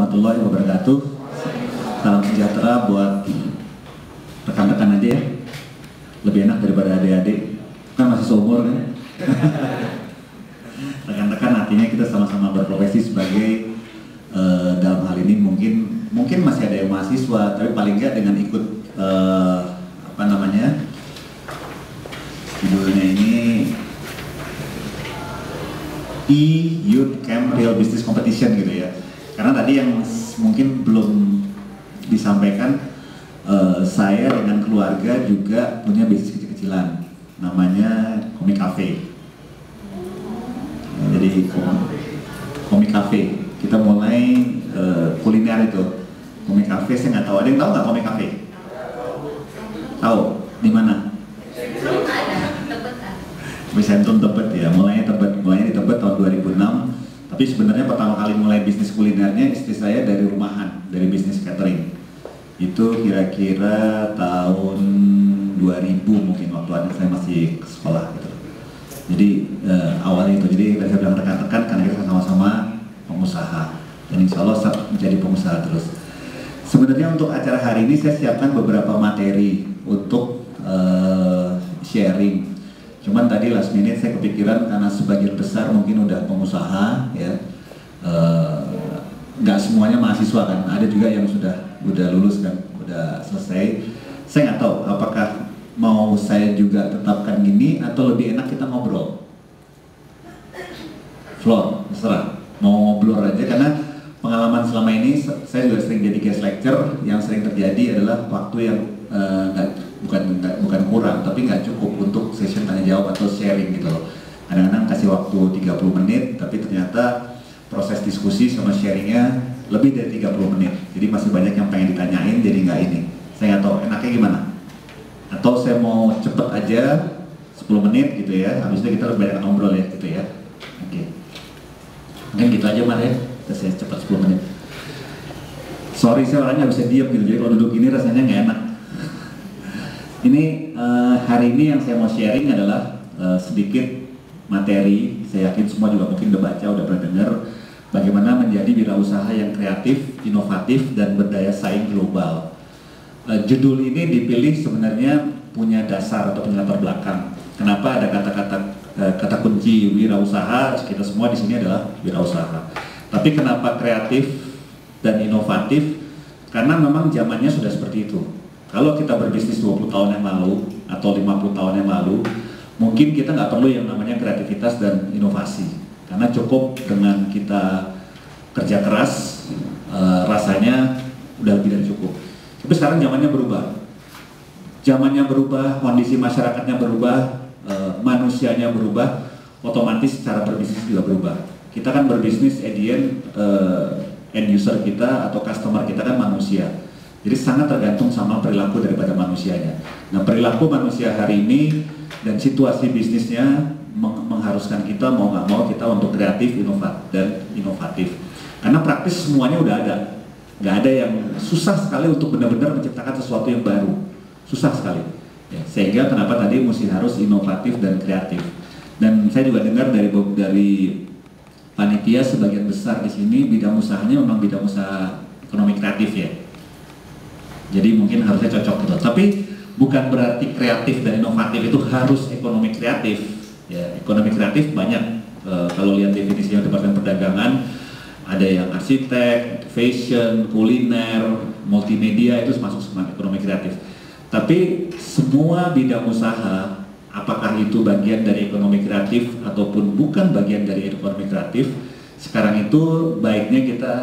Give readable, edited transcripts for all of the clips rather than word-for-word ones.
warahmatullahi wabarakatuh. Salam sejahtera buat rekan-rekan aja ya. Lebih enak daripada adik-adik. Kan masih seumur kan. Rekan-rekan artinya kita sama-sama berprofesi sebagai dalam hal ini mungkin masih ada yang mahasiswa, tapi paling nggak dengan ikut judulnya ini Youth Camp Real Business Competition gitu ya. Karena tadi yang mungkin belum disampaikan, saya dengan keluarga juga punya bisnis kecil-kecilan, namanya Komik Cafe. Jadi Komik Cafe, kita mulai kuliner itu. Komik Cafe, saya nggak tahu, ada yang tahu nggak Komik Cafe? Tahu? Di mana? Misentum Tebet ya, mulainya di Tebet tahun 2006. Tapi sebenarnya pertama kali mulai bisnis kulinernya istri saya dari rumahan, dari bisnis catering. Itu kira-kira tahun 2000 mungkin, waktu anak saya masih ke sekolah gitu. Jadi awalnya itu, jadi saya bilang rekan-rekan karena kita sama-sama pengusaha dan insya Allah menjadi pengusaha terus. Sebenarnya untuk acara hari ini saya siapkan beberapa materi untuk sharing. Cuman tadi last minute saya kepikiran karena sebagian besar mungkin udah pengusaha ya, nggak semuanya mahasiswa kan, ada juga yang udah lulus kan, udah selesai. Saya nggak tahu apakah mau saya juga tetapkan gini atau lebih enak kita ngobrol. Floor, terserah, mau ngobrol aja karena pengalaman selama ini saya juga sering jadi guest lecture. Yang sering terjadi adalah waktu yang bukan kurang, tapi nggak cukup untuk session tanya jawab atau sharing gitu loh. Kadang-kadang kasih waktu 30 menit, tapi ternyata proses diskusi sama sharingnya lebih dari 30 menit. Jadi masih banyak yang pengen ditanyain, jadi nggak ini. Saya nggak tahu enaknya gimana. Atau saya mau cepet aja 10 menit gitu ya, habis itu kita lebih banyak ngobrol ya gitu ya. Oke. Mungkin gitu aja Mar ya, saya cepet 10 menit. Sorry saya orangnya nggak bisa diam gitu, jadi kalau duduk ini rasanya nggak enak. Ini hari ini yang saya mau sharing adalah sedikit materi. Saya yakin semua juga mungkin udah baca, udah pernah dengar bagaimana menjadi wirausaha yang kreatif, inovatif, dan berdaya saing global. Judul ini dipilih sebenarnya punya dasar atau punya latar belakang. Kenapa ada kata kunci wirausaha? Kita semua di sini adalah wirausaha. Tapi kenapa kreatif dan inovatif? Karena memang zamannya sudah seperti itu. Kalau kita berbisnis 20 tahun yang lalu atau 50 tahun yang lalu, mungkin kita nggak perlu yang namanya kreativitas dan inovasi. Karena cukup dengan kita kerja keras, rasanya udah lebih dari cukup. Tapi sekarang zamannya berubah. Zamannya berubah, kondisi masyarakatnya berubah, manusianya berubah, otomatis cara berbisnis juga berubah. Kita kan berbisnis end user kita atau customer kita kan manusia. Jadi sangat tergantung sama perilaku daripada manusianya. Nah, perilaku manusia hari ini dan situasi bisnisnya mengharuskan kita mau nggak mau kita untuk kreatif, inovatif. Karena praktis semuanya udah ada. Nggak ada yang susah sekali untuk benar-benar menciptakan sesuatu yang baru. Susah sekali. Ya, sehingga kenapa tadi mesti harus inovatif dan kreatif. Dan saya juga dengar dari panitia sebagian besar di sini bidang usahanya memang bidang usaha ekonomi kreatif ya. Jadi mungkin harusnya cocok gitu. Tapi bukan berarti kreatif dan inovatif itu harus ekonomi kreatif. Ya, ekonomi kreatif banyak. Kalau lihat definisinya Departemen Perdagangan, ada yang arsitek, fashion, kuliner, multimedia itu masuk semua ekonomi kreatif. Tapi semua bidang usaha, apakah itu bagian dari ekonomi kreatif ataupun bukan bagian dari ekonomi kreatif, sekarang itu baiknya kita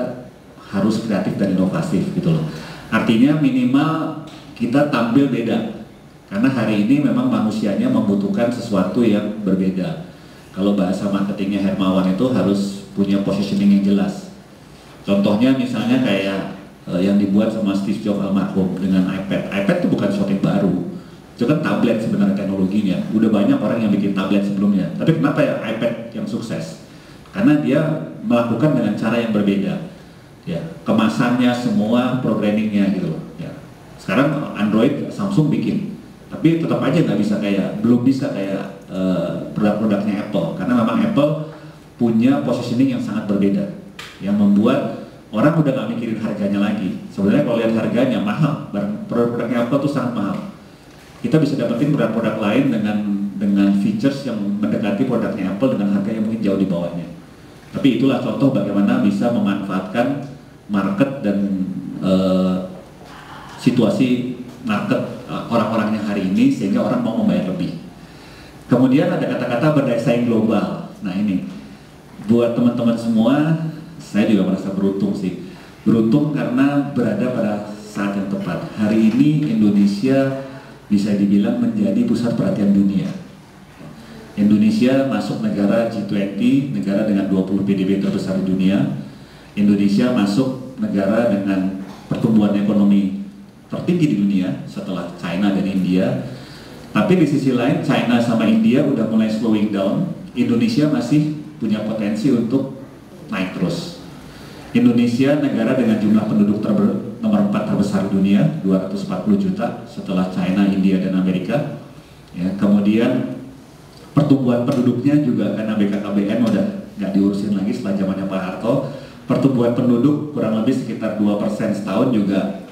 harus kreatif dan inovatif gitu loh. Artinya minimal kita tampil beda, karena hari ini memang manusianya membutuhkan sesuatu yang berbeda. Kalau bahasa marketingnya Hermawan itu harus punya positioning yang jelas. Contohnya misalnya kayak yang dibuat sama Steve Jobs almarhum dengan iPad. iPad itu bukan sesuatu yang baru, itu kan tablet sebenarnya teknologinya. Udah banyak orang yang bikin tablet sebelumnya. Tapi kenapa ya iPad yang sukses? Karena dia melakukan dengan cara yang berbeda. Ya, kemasannya semua programmingnya gitu loh. Ya. Sekarang Android Samsung bikin, tapi tetap aja belum bisa kayak produk-produknya Apple, karena memang Apple punya positioning yang sangat berbeda, yang membuat orang udah nggak mikirin harganya lagi. Sebenarnya kalau lihat harganya mahal, produk-produknya Apple tuh sangat mahal. Kita bisa dapetin produk-produk lain dengan features yang mendekati produknya Apple dengan harga yang mungkin jauh di bawahnya. Tapi itulah contoh bagaimana bisa memanfaatkan market dan situasi market orang-orangnya hari ini sehingga orang mau membayar lebih. Kemudian ada kata-kata berdaya saing global. Nah ini buat teman-teman semua, saya juga merasa beruntung sih. Beruntung karena berada pada saat yang tepat. Hari ini Indonesia bisa dibilang menjadi pusat perhatian dunia. Indonesia masuk negara G20, negara dengan 20 PDB terbesar di dunia. Indonesia masuk negara dengan pertumbuhan ekonomi tertinggi di dunia setelah China dan India. Tapi di sisi lain China sama India udah mulai slowing down. Indonesia masih punya potensi untuk naik terus. Indonesia negara dengan jumlah penduduk nomor 4 terbesar di dunia, 240 juta setelah China, India, dan Amerika. Ya, kemudian pertumbuhan penduduknya juga karena BKKBN udah nggak diurusin lagi setelah zamannya Pak Harto. Pertumbuhan penduduk kurang lebih sekitar 2% setahun juga.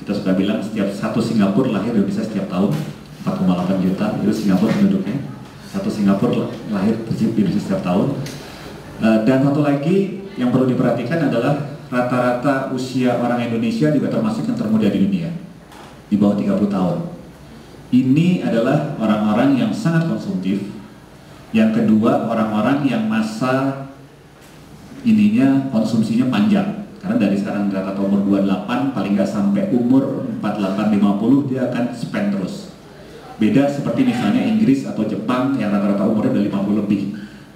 Kita suka bilang setiap satu Singapura lahir di Indonesia setiap tahun 4,8 juta itu Singapura penduduknya. Satu Singapura lahir di Indonesia setiap tahun. Dan satu lagi yang perlu diperhatikan adalah rata-rata usia orang Indonesia juga termasuk yang termuda di dunia, di bawah 30 tahun. Ini adalah orang-orang yang sangat konsumtif. Yang kedua, orang-orang yang masa konsumsinya panjang. Karena dari sekarang rata-rata umur 28 paling nggak sampai umur 48-50 dia akan spend terus. Beda seperti misalnya Inggris atau Jepang yang rata-rata umurnya udah 50 lebih.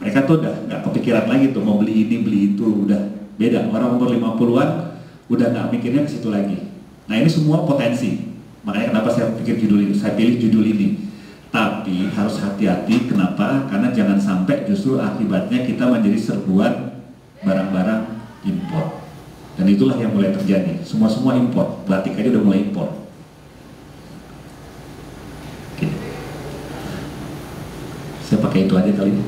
Mereka tuh udah nggak kepikiran lagi tuh mau beli ini beli itu, udah beda. Orang umur 50-an udah nggak mikirnya ke situ lagi. Nah ini semua potensi. Makanya kenapa saya pilih judul ini. Tapi harus hati-hati, kenapa? Karena jangan sampai justru akibatnya kita menjadi serbuan barang-barang impor. Dan itulah yang mulai terjadi. Semua impor. Batik aja udah mulai impor. Oke. Saya pakai itu aja kali ini.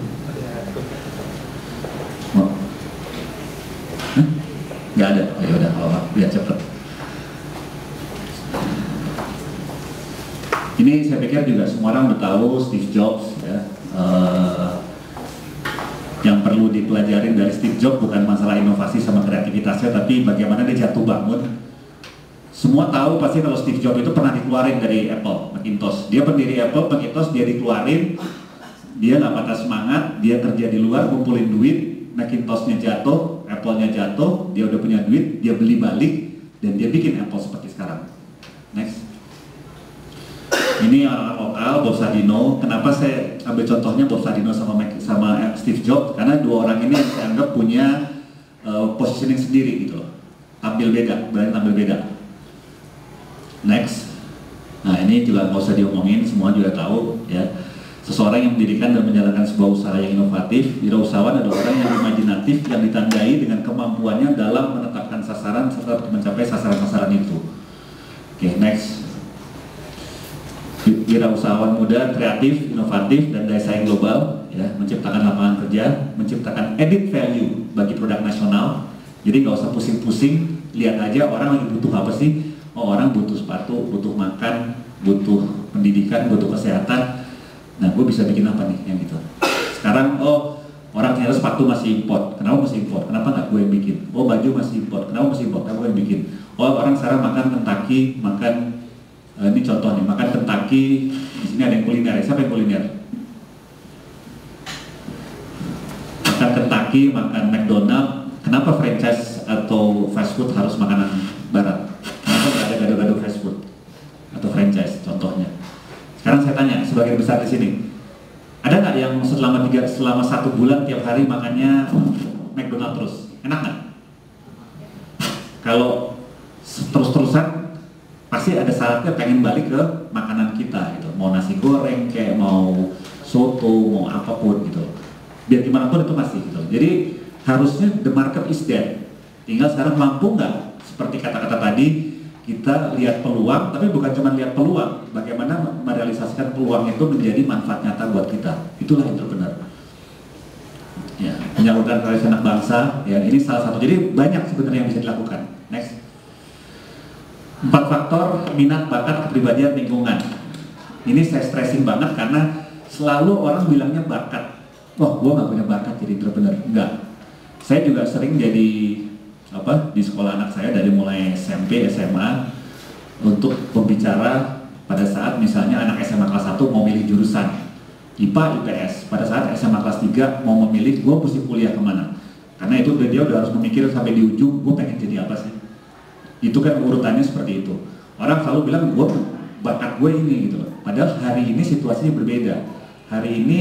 Oh. Nggak ada. Oh, ya udah, kalau biar cepet. Ini saya pikir juga semua orang udah tahu Steve Jobs ya. Yang perlu dipelajarin dari Steve Jobs bukan masalah inovasi sama kreativitasnya, tapi bagaimana dia jatuh bangun. Semua tahu pasti kalau Steve Jobs itu pernah dikeluarin dari Apple, Macintosh. Dia pendiri Apple, Macintosh dia dikeluarin, dia nggak patah semangat, dia kerja di luar, kumpulin duit, Macintosh-nya jatuh, Apple-nya jatuh, dia udah punya duit, dia beli balik, dan dia bikin Apple seperti sekarang. Next. Ini orang lokal, Bob Sadino. Kenapa saya ambil contohnya Bob Sadino sama Steve Jobs? Karena dua orang ini yang saya anggap punya positioning sendiri gitu loh. Tampil beda, berani tampil beda. Next. Nah ini juga nggak usah diomongin, semua juga tahu ya. Seseorang yang mendirikan dan menjalankan sebuah usaha yang inovatif. Wirausahawan adalah orang yang imajinatif yang ditandai dengan kemampuannya dalam menetapkan sasaran serta mencapai sasaran-sasaran itu. Oke, next. Wirausahawan muda, kreatif, inovatif, dan daya saing global, ya, menciptakan lapangan kerja, menciptakan added value bagi produk nasional. Jadi nggak usah pusing-pusing, lihat aja orang lagi butuh apa sih. Oh, orang butuh sepatu, butuh makan, butuh pendidikan, butuh kesehatan. Nah, gue bisa bikin apa nih yang gitu. Sekarang, oh, orang ternyata sepatu masih import. Kenapa masih import? Kenapa nggak gue yang bikin? Oh, baju masih import. Kenapa masih import? Kenapa gue yang bikin? Oh, orang sekarang makan Kentucky, makan ini contoh nih, makan Kentucky, di sini ada yang kuliner. Siapa yang kuliner? Makan Kentucky, makan McDonald. Kenapa franchise atau fast food harus makanan barat? Kenapa nggak ada gado-gado fast food atau franchise? Contohnya. Sekarang saya tanya, sebagian besar di sini, ada nggak yang selama 1 bulan tiap hari makannya McDonald terus? Enak nggak? Kalau terus-terusan pasti ada saatnya pengen balik ke makanan kita gitu, mau nasi goreng kayak mau soto, mau apapun gitu. Biar gimana pun itu pasti gitu. Jadi harusnya the market is there. Tinggal sekarang mampu nggak? Seperti kata-kata tadi, kita lihat peluang, tapi bukan cuma lihat peluang. Bagaimana merealisasikan peluang itu menjadi manfaat nyata buat kita. Itulah entrepreneur. Ya. Penyaluran karya anak bangsa, ya ini salah satu. Jadi banyak sebenarnya yang bisa dilakukan. Next. 4 faktor minat, bakat, kepribadian, lingkungan. Ini saya stressing banget karena selalu orang bilangnya bakat. Wah, gue nggak punya bakat jadi entrepreneur. Enggak. Saya juga sering jadi di sekolah anak saya dari mulai SMP, SMA untuk pembicara pada saat misalnya anak SMA kelas 1 mau milih jurusan IPA, IPS. Pada saat SMA kelas 3 mau memilih gue mesti kuliah kemana. Karena itu dia udah harus memikir sampai di ujung gue pengen jadi apa sih. Itu kan urutannya seperti itu. Orang selalu bilang gue bakat gue ini gitu loh. Padahal hari ini situasinya berbeda. Hari ini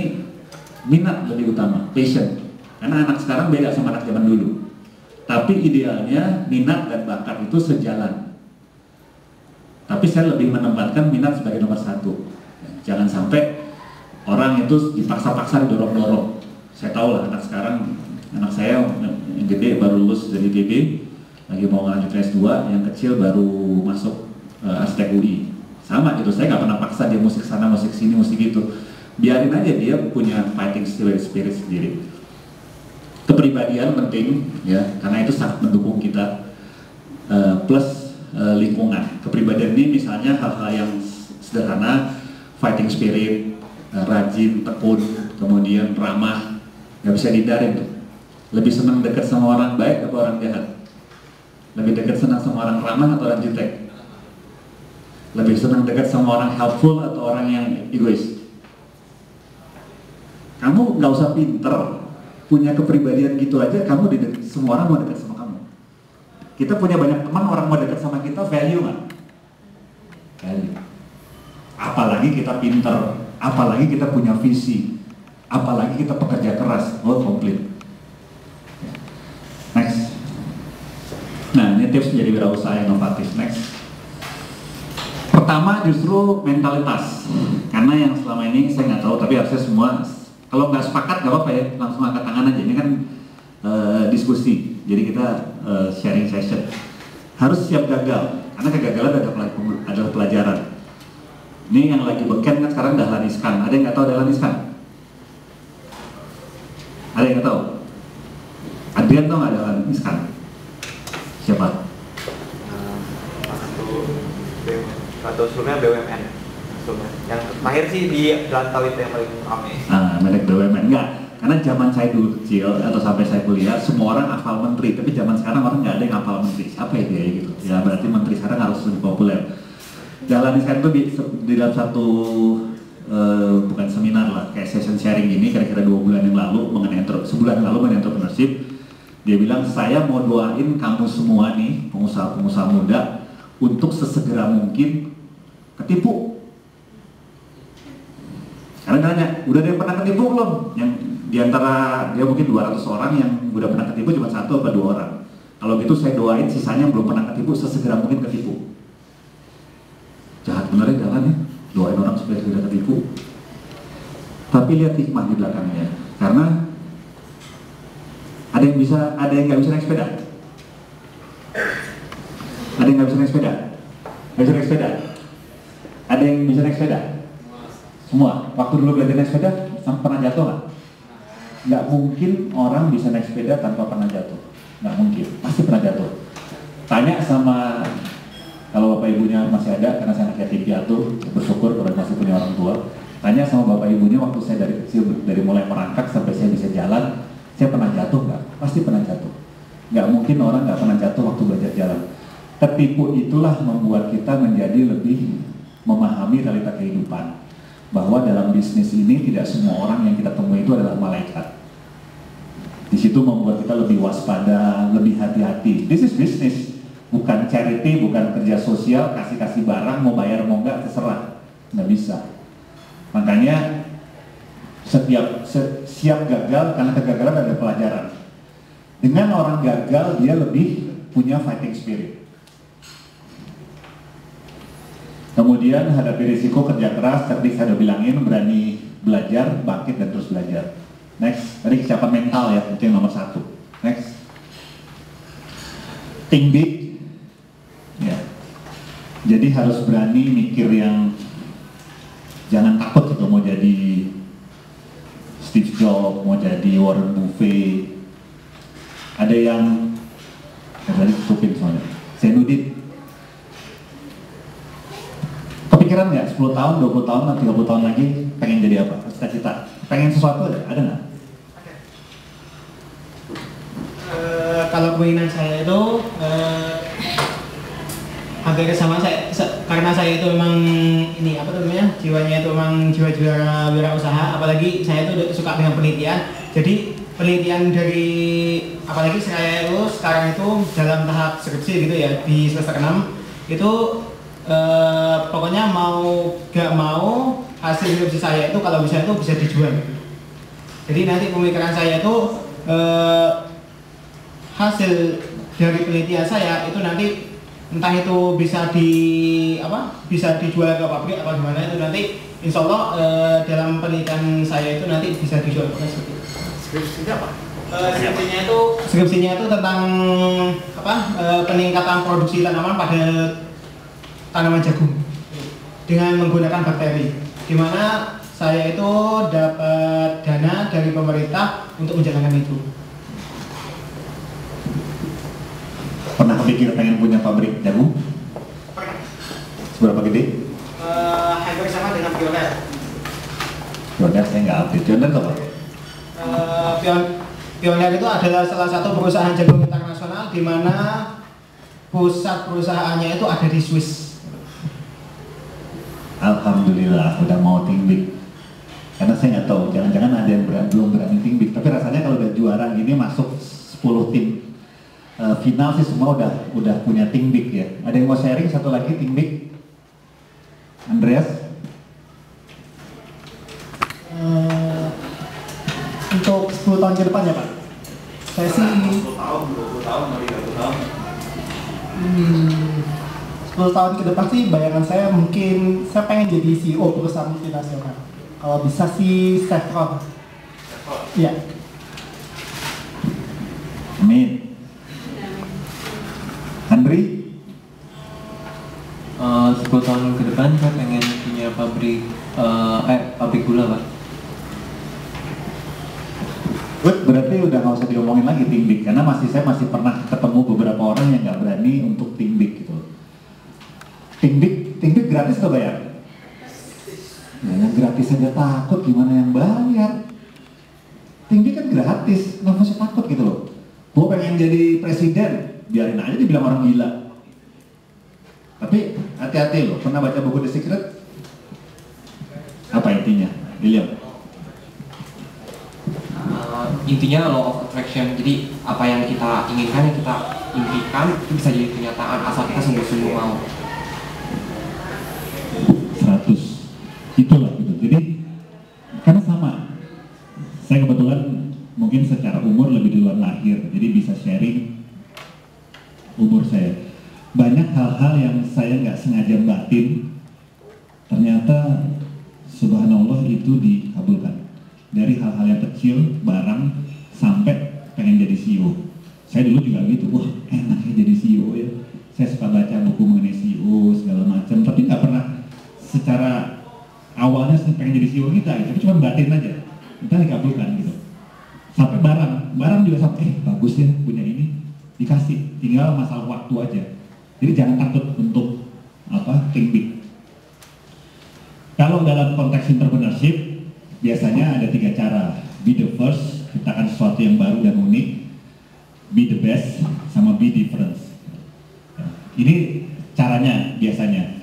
minat lebih utama, passion. Karena anak sekarang beda sama anak zaman dulu. Tapi idealnya minat dan bakat itu sejalan. Tapi saya lebih menempatkan minat sebagai nomor 1. Jangan sampai orang itu dipaksa-paksa didorong-dorong. Saya tahu lah anak sekarang, anak saya yang gede baru lulus dari ITB, lagi mau lanjut S2, yang kecil baru masuk Astek UI. Sama gitu, saya nggak pernah paksa dia musik sana, musik sini, musik gitu. Biarin aja dia punya fighting spirit sendiri. Kepribadian penting ya, karena itu sangat mendukung kita. Plus lingkungan. Kepribadian ini misalnya hal-hal yang sederhana, fighting spirit, rajin, tekun, kemudian ramah, nggak bisa dihindarin tuh. Lebih senang dekat sama orang baik atau orang jahat? Lebih dekat senang sama orang ramah atau orang jutek? Lebih senang dekat sama orang helpful atau orang yang egois? Kamu nggak usah pinter, punya kepribadian gitu aja, kamu semua orang mau dekat sama kamu. Kita punya banyak teman, orang mau dekat sama kita, value nggak? Value. Apalagi kita pinter, apalagi kita punya visi, apalagi kita pekerja keras, komplit. Next. Nah, ini tips menjadi wirausaha inovatif. Next. Pertama justru mentalitas, karena yang selama ini saya nggak tahu, tapi harusnya semua, kalau nggak sepakat nggak apa-apa ya, langsung angkat tangan aja. Ini kan diskusi, jadi kita sharing session. Harus siap gagal, karena kegagalan adalah pelajaran. Ini yang lagi beken kan sekarang Dahlan Iskan. Ada yang nggak tahu Dahlan Iskan? Ada yang nggak tahu? Adrian tahu nggak Dahlan Iskan? Siapa? Atau sebelumnya BUMN. Yang terakhir sih di Rantau itu yang paling ramai. Merek BUMN enggak. Karena zaman saya dulu kecil atau sampai saya kuliah, semua orang hafal menteri. Tapi zaman sekarang orang nggak ada yang hafal menteri. Siapa ya dia gitu? Ya berarti menteri sekarang harus lebih populer. Dahlan Iskan itu di dalam satu bukan seminar lah, kayak session sharing ini kira-kira 2 bulan yang lalu mengenai sebulan lalu mengenai entrepreneurship. Dia bilang, saya mau doain kamu semua nih, pengusaha-pengusaha muda, untuk sesegera mungkin ketipu. Karena nanya, udah ada yang pernah ketipu belum? Yang diantara dia mungkin 200 orang yang udah pernah ketipu cuma 1 atau 2 orang. Kalau gitu saya doain sisanya belum pernah ketipu, sesegera mungkin ketipu. Jahat bener ya jalan ya, doain orang supaya tidak ketipu. Tapi lihat hikmah di belakangnya, karena ada yang nggak bisa naik sepeda. Ada yang nggak bisa naik sepeda? Nggak bisa naik sepeda? Ada yang bisa naik sepeda? Semua. Waktu dulu belajar naik sepeda, pernah jatuh nggak? Nggak mungkin orang bisa naik sepeda tanpa pernah jatuh. Nggak mungkin, pasti pernah jatuh. Tanya sama, kalau bapak ibunya masih ada, karena saya anak yatim piatu, bersyukur kalau masih punya orang tua. Tanya sama bapak ibunya waktu saya dari kecil, dari mulai merangkak sampai saya bisa jalan, saya pernah jatuh nggak? Pasti pernah jatuh. Nggak mungkin orang nggak pernah jatuh waktu belajar jalan. Tertipu itulah membuat kita menjadi lebih memahami realita kehidupan. Bahwa dalam bisnis ini tidak semua orang yang kita temui itu adalah malaikat. Di situ membuat kita lebih waspada, lebih hati-hati. This is business, bukan charity, bukan kerja sosial, kasih-kasih barang, mau bayar mau enggak, terserah. Nggak bisa. Makanya siap gagal, karena kegagalan ada pelajaran. Dengan orang gagal, dia lebih punya fighting spirit. Kemudian hadapi risiko, kerja keras, tadi saya udah bilangin, berani belajar, bangkit dan terus belajar. Next, tadi kesiapan mental ya, itu yang nomor 1. Next, think big. Ya. Jadi harus berani mikir yang, jangan takut gitu mau jadi Steve Jobs, mau jadi Warren Buffett. Ada yang tadi tutupin soalnya. Zainuddin. Kepikiran nggak 10 tahun, 20 tahun, 30 tahun lagi pengen jadi apa? Cita-cita. Pengen sesuatu ada nggak? Kalau keinginan saya itu hampir sama saya, karena saya itu memang ini apa namanya, jiwanya itu memang jiwa-jiwa wirausaha, apalagi saya itu suka dengan penelitian. Jadi penelitian dari, apalagi saya itu sekarang itu dalam tahap skripsi gitu ya, di semester 6 itu pokoknya mau gak mau hasil skripsi saya itu kalau bisa itu bisa dijual. Jadi nanti pemikiran saya itu hasil dari penelitian saya itu nanti entah itu bisa bisa dijual ke pabrik apa gimana, itu nanti insya Allah dalam penelitian saya itu nanti bisa dijual ke seperti itu. Skripsinya apa? Skripsinya itu tentang peningkatan produksi tanaman pada tanaman jagung dengan menggunakan bakteri, di mana saya itu dapat dana dari pemerintah untuk menjalankan itu. Pernah kepikir pengen punya pabrik jagung? Pernah. Seberapa gede? Hampir sama dengan Pioneer. Pioneer saya nggak update. Pioneer apa? Pioneer itu adalah salah satu perusahaan jagung internasional di mana pusat perusahaannya itu ada di Swiss. Alhamdulillah udah mau think big. Karena saya nggak tahu, jangan-jangan ada yang belum berani think big. Tapi rasanya kalau udah juara gini masuk 10 tim final sih semua udah punya think big ya. Ada yang mau sharing satu lagi think big? Andreas? Untuk 10 tahun ke depan ya Pak? Saya sih 10 tahun, 20 tahun, 30 tahun 10 tahun ke depan sih bayangan saya mungkin saya pengen jadi CEO perusahaan multinasional. Kalau bisa sih Chevron. Iya. Amin. Andri? 10 tahun ke depan saya pengen punya pabrik gula Pak. Good, berarti udah nggak usah diomongin lagi think big, karena saya masih pernah ketemu beberapa orang yang nggak berani untuk think big gitu. Think big gratis atau bayar? Ya, yang gratis aja takut, gimana yang bayar? Think big kan gratis, nggak usah takut gitu loh. Gue pengen jadi presiden, biarin aja dibilang orang gila. Tapi hati-hati loh, pernah baca buku The Secret? Apa intinya? William? Intinya law of attraction. Jadi apa yang kita inginkan, yang kita impikan itu bisa jadi kenyataan asal kita sungguh-sungguh mau. 100 itulah gitu. Jadi karena sama, saya kebetulan mungkin secara umur lebih duluan lahir, jadi bisa sharing umur saya. Banyak hal-hal yang saya nggak sengaja batin, ternyata subhanallah itu dikabulkan. Dari hal-hal yang kecil, barang, sampai pengen jadi CEO. Saya dulu juga gitu, wah enaknya jadi CEO ya. Saya suka baca buku mengenai CEO segala macam, tapi nggak pernah secara awalnya pengen jadi CEO kita, tapi cuma batin aja. Kita dikabulkan gitu. Sampai barang juga sampai, bagus ya punya ini, dikasih. Tinggal masalah waktu aja. Jadi jangan takut untuk think big. Kalau dalam konteks entrepreneurship, biasanya ada 3 cara. Be the first, ciptakan sesuatu yang baru dan unik. Be the best, sama be different. Ini caranya biasanya.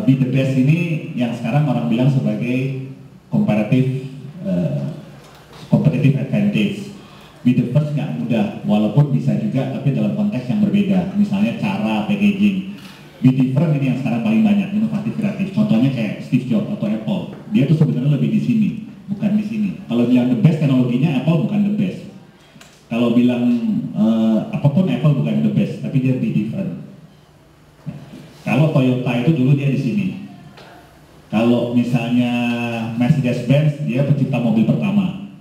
Be the best ini yang sekarang orang bilang sebagai competitive advantage. Be the first nggak mudah, walaupun bisa juga, tapi dalam konteks yang berbeda. Misalnya cara packaging. Be different ini yang sekarang paling banyak, inovatif kreatif. Contohnya kayak Steve Jobs atau Apple. Dia tuh sebenarnya lebih di sini, bukan di sini. Kalau bilang the best teknologinya, Apple bukan the best. Kalau bilang apapun Apple bukan the best, tapi dia be different. Kalau Toyota itu dulu dia di sini. Kalau misalnya Mercedes-Benz, dia pencipta mobil pertama.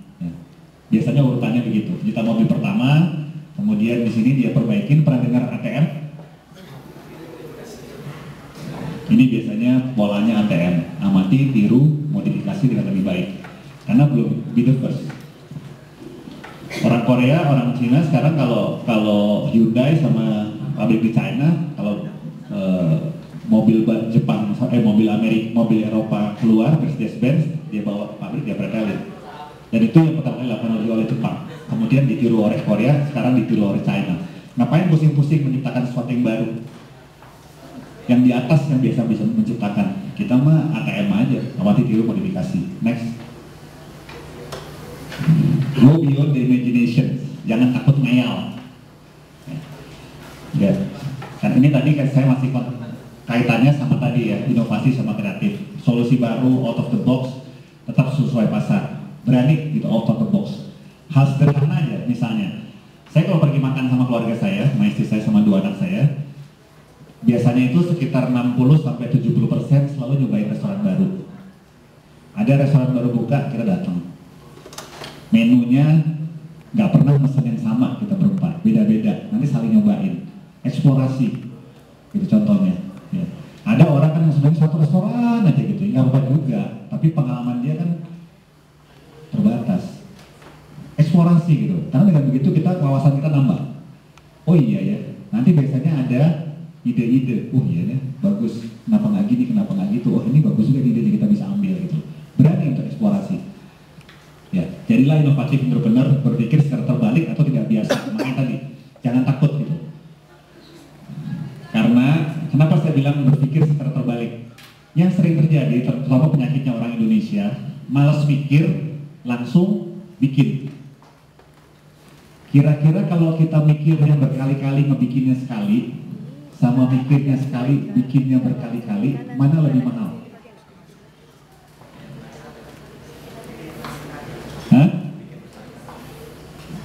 Biasanya urutannya begitu. Pencipta mobil pertama, kemudian di sini dia perbaikin. Pernah dengar ATM? Ini biasanya polanya ATM, amati, tiru, modifikasi dengan lebih baik. karena belum be the first. Orang Korea, orang Cina sekarang kalau Hyundai sama pabrik di China, kalau mobil Jepang, mobil Amerika, mobil Eropa keluar, Mercedes-Benz, dia bawa pabrik, dia pretelin. Dan itu yang pertama kali dilakukan oleh Jepang. Kemudian ditiru oleh Korea, sekarang ditiru oleh China. Ngapain pusing-pusing menciptakan sesuatu yang baru? Yang di atas yang biasa bisa menciptakan. Kita mah ATM aja, awati tiru modifikasi. Next. Go beyond the imagination. Jangan takut ngayal. Ya. Dan ini tadi kan saya masih kaitannya sama tadi ya, inovasi sama kreatif. Solusi baru, out of the box, tetap sesuai pasar. Berani gitu, out of the box. Hal sederhana aja, misalnya. Saya kalau pergi makan sama keluarga saya, sama istri saya sama 2 anak saya, biasanya itu sekitar 60-70% selalu nyobain restoran baru. Ada restoran baru buka, kita datang. Menunya nggak pernah mesen yang sama, kita berempat, beda-beda. Nanti saling nyobain, eksplorasi, gitu contohnya. Ya. Ada orang kan yang sebenarnya satu restoran aja gitu, nggak apa juga, tapi pengalaman dia kan terbatas. Eksplorasi gitu, karena dengan begitu kita wawasan kita nambah. Oh iya ya, nanti biasanya ada ide-ide, oh iya ya, bagus, kenapa nggak gini, kenapa nggak gitu, oh ini bagus juga ide kita bisa ambil gitu. Berani untuk eksplorasi. Ya, jadilah inovatif benar-benar berpikir secara terbalik atau tidak biasa. Makanya tadi, jangan takut gitu. Karena kenapa saya bilang berpikir secara terbalik? Yang sering terjadi, terutama penyakitnya orang Indonesia, malas mikir, langsung bikin. Kira-kira kalau kita mikirnya berkali-kali, ngebikinnya sekali, sama mikirnya sekali, bikinnya berkali-kali, mana lebih mahal? Hah?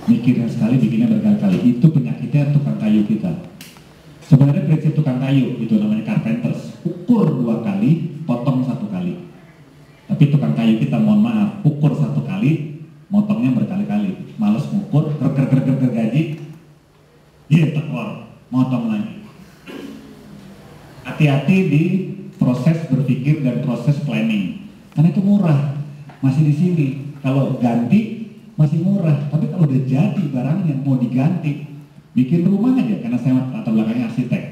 Mikirnya sekali, bikinnya berkali-kali. Itu penyakitnya tukang kayu kita. Sebenarnya prinsip tukang kayu, itu namanya carpenters. Ukur 2 kali, potong 1 kali. Tapi tukang kayu kita, mohon maaf, ukur 1 kali, motongnya berkali-kali. Males ngukur, ger gaji, tekor, motong lagi. Hati-hati di proses berpikir dan proses planning, karena itu murah, masih di sini. Kalau ganti masih murah, tapi kalau udah jadi barang yang mau diganti, bikin rumah aja, karena saya latar belakangnya arsitek,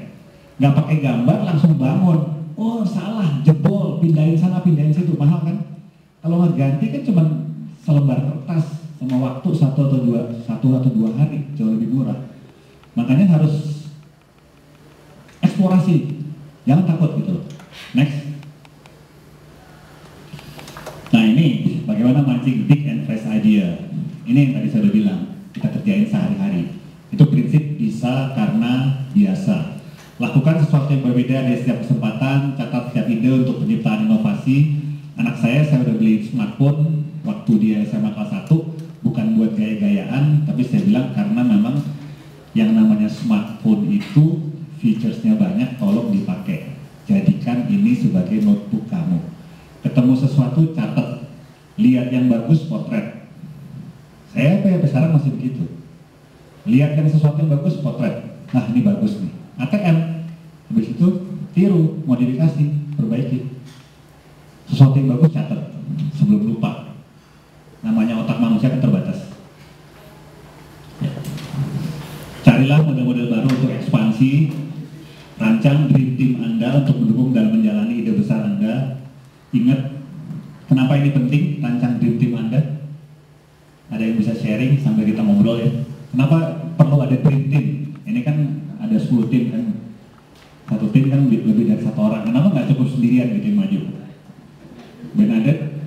nggak pakai gambar langsung bangun. Oh salah, jebol, pindahin sana, pindahin situ, mahal kan? Kalau nggak ganti kan cuma selembar kertas sama waktu 1 atau 2 hari, jauh lebih murah. Makanya harus eksplorasi, jangan takut gitu. Next. Nah ini bagaimana mancing big and fresh idea. Ini yang tadi saya udah bilang, kita kerjain sehari-hari. Itu prinsip bisa karena biasa. Lakukan sesuatu yang berbeda di setiap kesempatan, catat setiap ide untuk penciptaan inovasi. Anak saya udah beli smartphone waktu dia SMA kelas 1, bukan buat gaya-gayaan, tapi saya bilang karena memang yang namanya smartphone itu featuresnya banyak, tolong dipakai. Jadikan ini sebagai notebook kamu. Ketemu sesuatu, catat. Lihat yang bagus, potret. Saya sampai sekarang masih begitu. Lihat yang sesuatu yang bagus, potret. Nah ini bagus nih, ATM. Habis itu tiru, modifikasi, perbaiki. Sesuatu yang bagus catat sebelum lupa. Namanya otak manusia kan terbatas. Ya. Carilah model-model baru untuk ekspansi. Rancang dream team Anda untuk mendukung dalam menjalani ide besar Anda. Ingat, kenapa ini penting, rancang dream team Anda? Ada yang bisa sharing sambil kita ngobrol ya. Kenapa perlu ada dream team? Ini kan ada 10 tim kan. Satu tim kan lebih dari 1 orang. Kenapa nggak cukup sendirian gitu yang maju? Bernadette?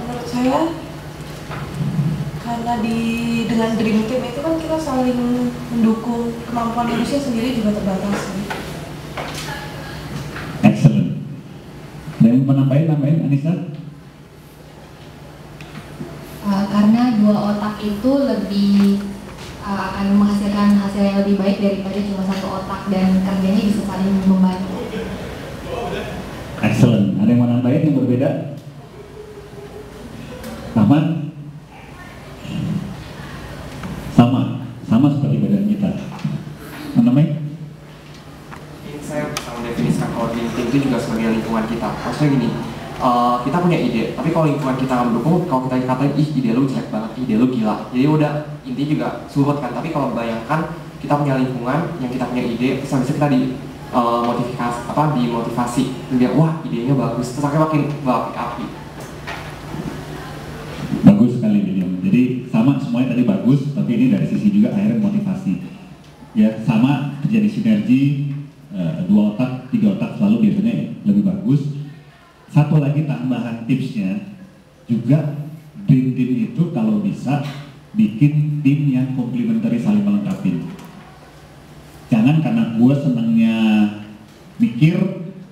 Menurut saya, karena dengan dream team itu kan kita saling mendukung, kemampuan manusia sendiri juga terbatas. Excellent. Dan nambahin Anissa? Karena 2 otak itu lebih akan menghasilkan hasil yang lebih baik daripada cuma 1 otak, dan kerjanya bisa saling membantu. Excellent. Ada yang mau nambahin yang berbeda? Rahman? Sama seperti badan kita. Menamai? Ini saya bisa mendefinisikan kalau dream team itu juga sebagai lingkungan kita. Maksudnya gini, kita punya ide, tapi kalau lingkungan kita nggak mendukung, kalau kita katain ih ide lu jelek banget, ide lu gila, jadi udah intinya juga surut kan. Tapi kalau bayangkan kita punya lingkungan yang kita punya ide, bisa kita dimotivasi, dia wah idenya bagus, terus akhirnya makin berapi-api. Bagus sekali William. Jadi sama semuanya tadi bagus, tapi ini dari sisi juga akhirnya motivasi. Ya sama terjadi sinergi, 2 otak, 3 otak selalu biasanya lebih bagus. Satu lagi tambahan tipsnya juga, dream team itu kalau bisa bikin tim yang komplementari saling melengkapi. Jangan karena gue senangnya mikir,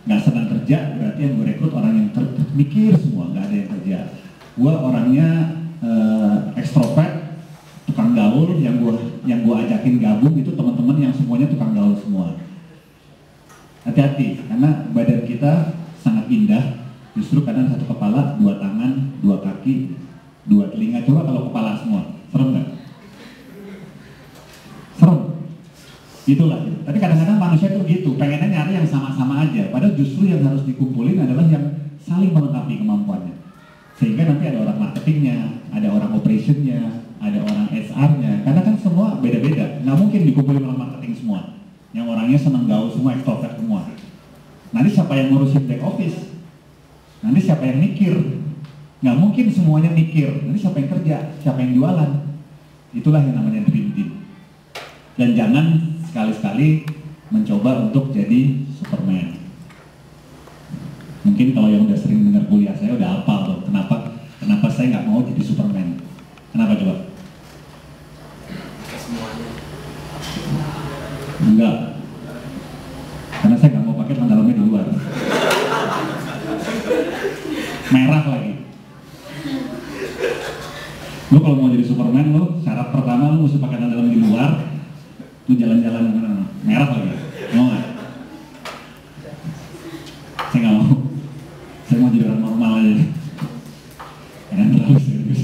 nggak senang kerja, berarti yang gue rekrut orang yang mikir semua, nggak ada yang kerja. Gue orangnya ekstrovert, tukang gaul, yang gue ajakin gabung itu teman-teman yang semuanya tukang gaul semua. Hati-hati, karena badan kita sangat indah. Justru kadang satu kepala, 2 tangan, 2 kaki, 2 telinga. Coba kalau kepala semua, serem nggak? Serem. Itulah. Tapi kadang-kadang manusia itu gitu, pengennya nyari yang sama-sama aja. Padahal justru yang harus dikumpulin adalah yang saling melengkapi kemampuannya. Sehingga nanti ada orang marketingnya, ada orang operationnya, ada orang HR-nya. Karena kan semua beda-beda. Nggak mungkin dikumpulin orang marketing semua. Yang orangnya seneng gaul semua, extrovert semua. Nanti siapa yang ngurusin back office? Nanti siapa yang mikir? Nggak mungkin semuanya mikir. Nanti siapa yang kerja? Siapa yang jualan? Itulah yang namanya dream team. Dan jangan sekali-sekali mencoba untuk jadi Superman. Mungkin kalau yang udah sering dengar kuliah saya udah hafal loh. Kenapa saya nggak mau jadi Superman? Kenapa coba? Enggak. Karena saya nggak mau pakai celana dalamnya di luar. Merah lagi. Lu kalau mau jadi Superman, lu syarat pertama lu mesti pakai celana dalam di luar. Lu jalan-jalan merah lagi. Mau nggak? Saya nggak mau. Saya mau jadi orang normal aja. Jangan terlalu serius.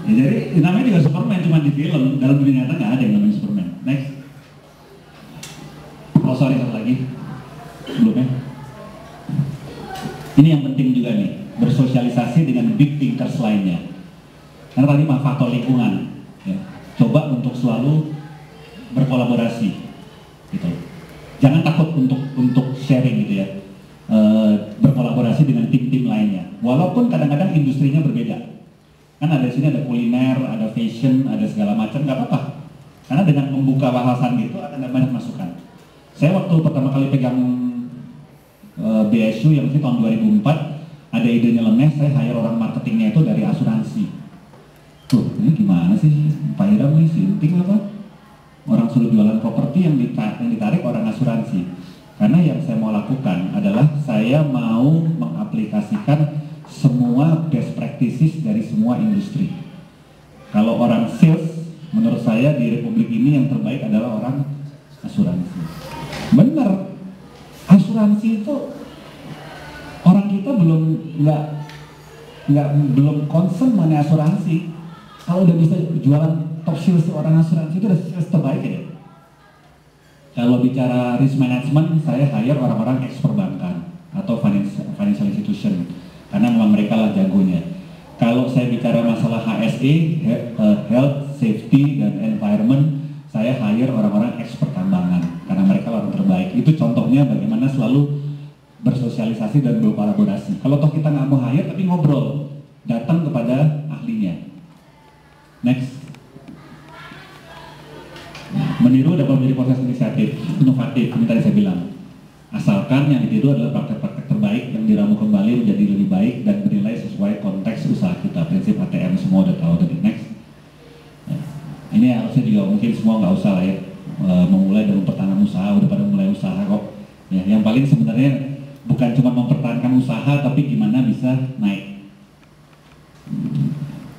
Ya, jadi namanya juga Superman, cuma di film. Dalam dunia nyata nggak ada yang namanya Superman. Next. Oh sorry, satu lagi. Sebelumnya. Ini yang penting juga nih, bersosialisasi dengan big thinkers lainnya. Karena tadi faktor lingkungan, ya. Coba untuk selalu berkolaborasi, gitu. Jangan takut untuk sharing gitu ya, berkolaborasi dengan tim-tim lainnya. Walaupun kadang-kadang industrinya berbeda. Kan ada di sini ada kuliner, ada fashion, ada segala macam, nggak apa-apa. Karena dengan membuka bahasan gitu akan ada banyak masukan. Saya waktu pertama kali pegang BSU yang itu tahun 2004 ada idenya nyeleneh, saya hire orang marketingnya itu dari asuransi. Tuh ini gimana sih Pak Hiram nih, sinting apa? Orang suruh jualan properti yang ditarik orang asuransi. Karena yang saya mau lakukan adalah saya mau mengaplikasikan semua best practices dari semua industri. Kalau orang sales, menurut saya di Republik ini yang terbaik adalah orang asuransi. Bener. Asuransi itu orang kita belum concern mengenai asuransi. Kalau udah bisa jualan top sales orang asuransi itu udah sales terbaik ya. Kalau bicara risk management, saya hire orang-orang eks perbankan atau financial institution karena memang mereka lah jagonya. Kalau saya bicara masalah HSE, health, safety dan environment, saya hire orang-orang eks pertambangan karena mereka orang terbaik. Itu contohnya bagaimana selalu bersosialisasi dan berkolaborasi. Kalau toh kita nggak mau hire tapi ngobrol, datang kepada ahlinya. Next. Meniru dapat menjadi proses inisiatif, inovatif, ini tadi saya bilang. Asalkan yang ditiru adalah praktek-praktek terbaik yang diramu kembali menjadi lebih baik dan bernilai sesuai konteks usaha kita. Prinsip ATM semua udah tahu tadi. Next. Ini harusnya juga mungkin semua nggak usah lah ya memulai dan mempertahankan usaha, udah pada mulai usaha kok. Ya, yang paling sebenarnya bukan cuma mempertahankan usaha, tapi gimana bisa naik.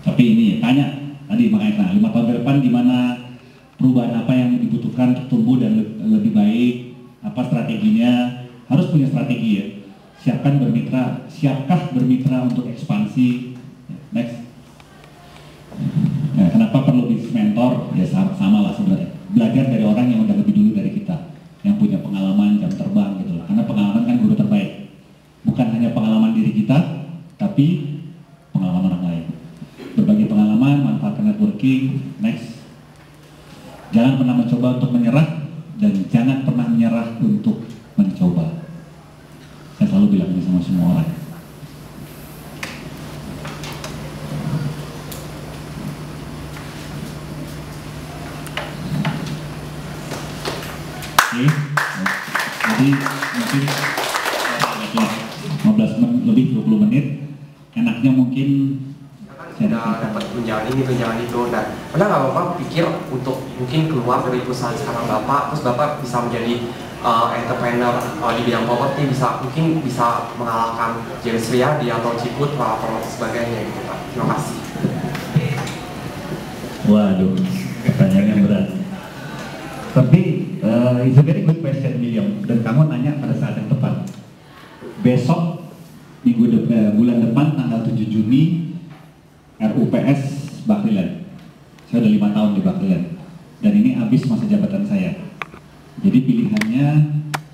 Tapi ini ya, tanya tadi makanya 5 tahun ke depan gimana, perubahan apa yang dibutuhkan untuk tumbuh dan lebih baik, apa strateginya, harus punya strategi ya. Siapkah bermitra untuk ekspansi. Next. Nah, kenapa perlu bisnis mentor? Ya sama lah sebenarnya. Belajar dari orang yang udah lebih dulu dari kita, yang punya pengalaman jam terbang working. Next. Jangan pernah mencoba untuk menyerah dan jangan pernah menyerah untuk mencoba. Saya selalu bilang ini sama semua orang. Oke. Jadi mungkin 15 menit lebih 20 menit. Enaknya mungkin sudah dapat tunjangan itu, dan pernah nggak Bapak pikir untuk mungkin keluar dari perusahaan sekarang Bapak, terus Bapak bisa menjadi entrepreneur di bidang properti, mungkin bisa mengalahkan James Riyadi atau Ciputra atau sebagainya gitu Pak. Terima kasih. Waduh, pertanyaan yang berat. Tapi it's a very good question, William, dan kamu nanya pada saat yang tepat. Besok bulan depan tanggal 7 Juni RUPS Bakhrilan. Saya udah 5 tahun di Bakhrilan dan ini habis masa jabatan saya. Jadi pilihannya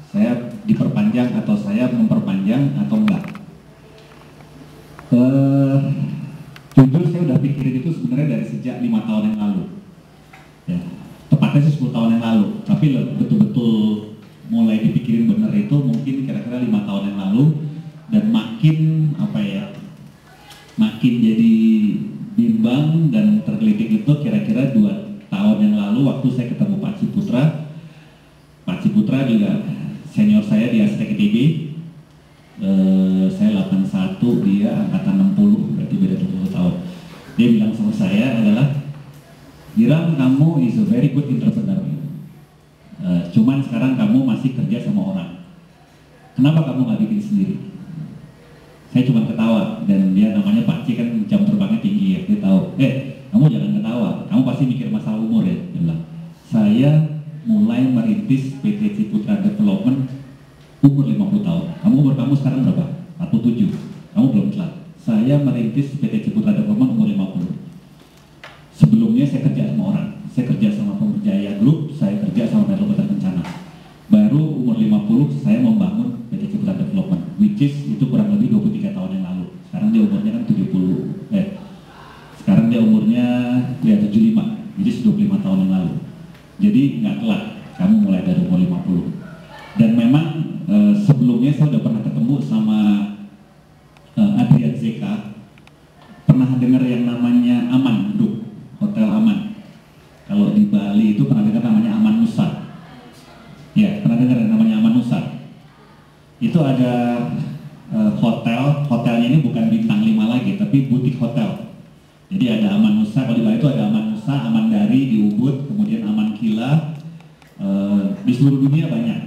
saya diperpanjang atau saya memperpanjang atau enggak. Jujur saya udah pikirin itu sebenarnya dari sejak 5 tahun yang lalu. Ya, tepatnya sih 10 tahun yang lalu. Tapi betul-betul mulai dipikirin bener itu mungkin kira-kira 5 tahun yang lalu, dan makin makin jadi bimbang dan tergelitik itu kira-kira 2 tahun yang lalu waktu saya ketemu Pak Ciputra. Pak Ciputra juga senior saya di Astek ITB. Saya 81, dia angkatan 60, berarti beda 20 tahun. Dia bilang sama saya adalah, Giram, kamu is a very good entrepreneur. Cuman sekarang kamu masih kerja sama orang. Kenapa kamu nggak bikin sendiri? Saya cuma ketawa, dan dia namanya Pak C kan jam terbangnya tinggi ya. Dia tahu, kamu jangan ketawa, kamu pasti mikir masalah umur ya. Dia bilang, saya mulai merintis PT Ciputra Development umur 50 tahun. Kamu sekarang berapa? 47. Kamu belum telat. Saya merintis PT Ciputra Development umur 50. Sebelumnya saya kerja sama orang. Saya kerja sama Pemberjaya Group, saya kerja sama Metro Bencana. Baru umur 50 saya membangun PT Ciputra Development, which is itu kurang lebih 23 tahun yang lalu. Sekarang dia umurnya kan 70. Sekarang dia umurnya 75. Jadi 25 tahun yang lalu. Jadi nggak telat kamu mulai dari umur 50. Dan memang sebelumnya saya udah pernah ketemu sama Adrian Zeka. Pernah dengar yang namanya Aman Group, Hotel Aman. Kalau di Bali itu pernah dengar namanya Aman Nusa. Ya, pernah dengar namanya Aman Nusa. Itu ada hotelnya ini bukan bintang 5 lagi, tapi butik hotel. Jadi ada Aman Nusa, kalau di Bali itu ada Aman Nusa, Aman Dari di Ubud, kemudian Aman Kila, di seluruh dunia banyak.